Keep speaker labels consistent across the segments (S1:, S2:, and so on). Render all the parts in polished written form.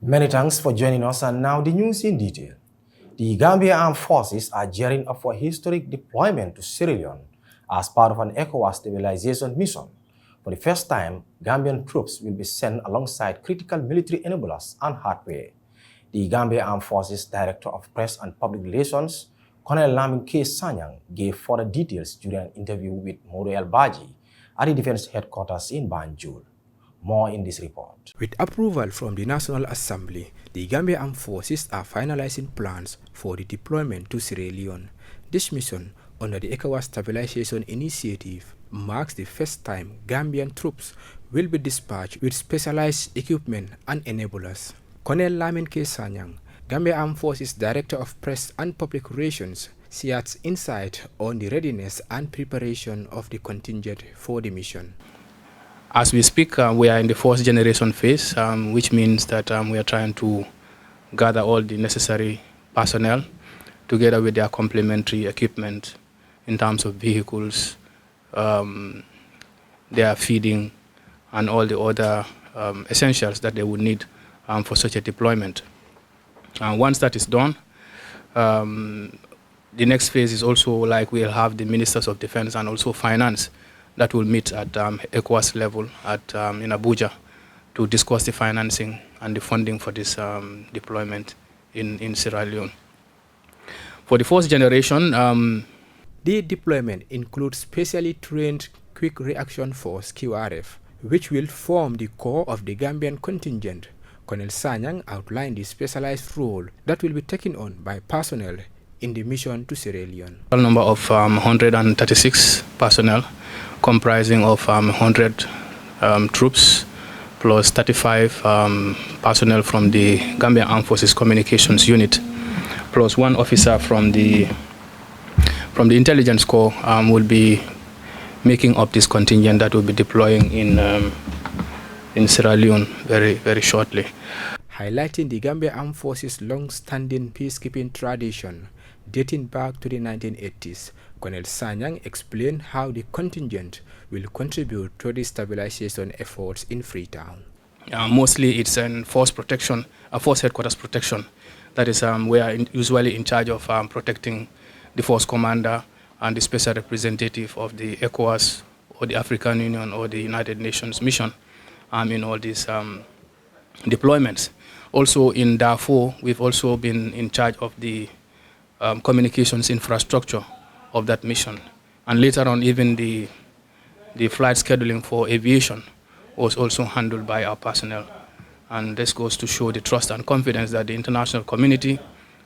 S1: Many thanks for joining us, and now the news in detail. The Gambia Armed Forces are gearing up for historic deployment to Sierra Leone as part of an ECOWAS stabilization mission. For the first time, Gambian troops will be sent alongside critical military enablers and hardware. The Gambia Armed Forces Director of Press and Public Relations, Colonel Lamin K gave further details during an interview with Modou L Badjie at the Defense Headquarters in Banjul. More in this report.
S2: With approval from the National Assembly, the Gambia Armed Forces are finalizing plans for the deployment to Sierra Leone. This mission, under the ECOWAS Stabilization Initiative, marks the first time Gambian troops will be dispatched with specialized equipment and enablers. Colonel Lamin K, Gambia Armed Forces Director of Press and Public Relations, shares insight on the readiness and preparation of the contingent for the mission.
S3: As we speak, we are in the fourth generation phase, which means that we are trying to gather all the necessary personnel together with their complementary equipment in terms of vehicles, their feeding, and all the other essentials that they would need for such a deployment. Once that is done, the next phase is also like we'll have the Ministers of Defense and also Finance that will meet at ECOWAS level in Abuja to discuss the financing and the funding for this deployment in Sierra Leone. For the fourth generation,
S2: the deployment includes specially trained Quick Reaction Force QRF, which will form the core of the Gambian contingent. Colonel Sanyang outlined the specialized role that will be taken on by personnel in the mission to Sierra Leone.
S3: A number of 136 personnel comprising of 100 troops plus 35 personnel from the Gambia Armed Forces Communications Unit plus one officer from the Intelligence Corps will be making up this contingent that will be deploying in Sierra Leone very, very shortly.
S2: Highlighting the Gambia Armed Forces' long-standing peacekeeping tradition dating back to the 1980s, Colonel Sanyang explained how the contingent will contribute to the stabilization efforts in Freetown.
S3: Mostly it's a force protection, a force headquarters protection. That is, we are usually in charge of protecting the force commander and the special representative of the ECOWAS or the African Union or the United Nations mission in all these deployments. Also in Darfur, we've also been in charge of the communications infrastructure of that mission. And later on, even the flight scheduling for aviation was also handled by our personnel. And this goes to show the trust and confidence that the international community,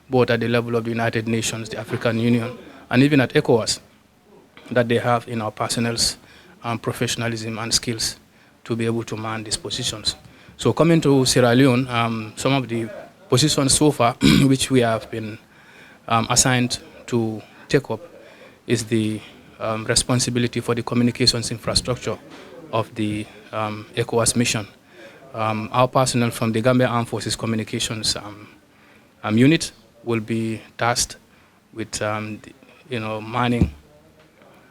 S3: both at the level of the United Nations, the African Union, and even at ECOWAS, that they have in our personnel's professionalism and skills to be able to man these positions. So coming to Sierra Leone, some of the positions so far which we have been assigned to take up is the responsibility for the communications infrastructure of the ECOWAS mission. Our personnel from the Gambia Armed Forces Communications unit will be tasked with manning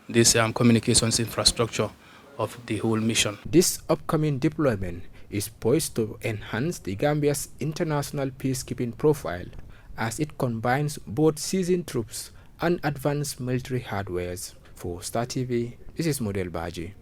S3: this communications infrastructure of the whole mission.
S2: This upcoming deployment is poised to enhance the Gambia's international peacekeeping profile as it combines both seasoned troops and advanced military hardwares. For Star TV, this is Modou L Badjie.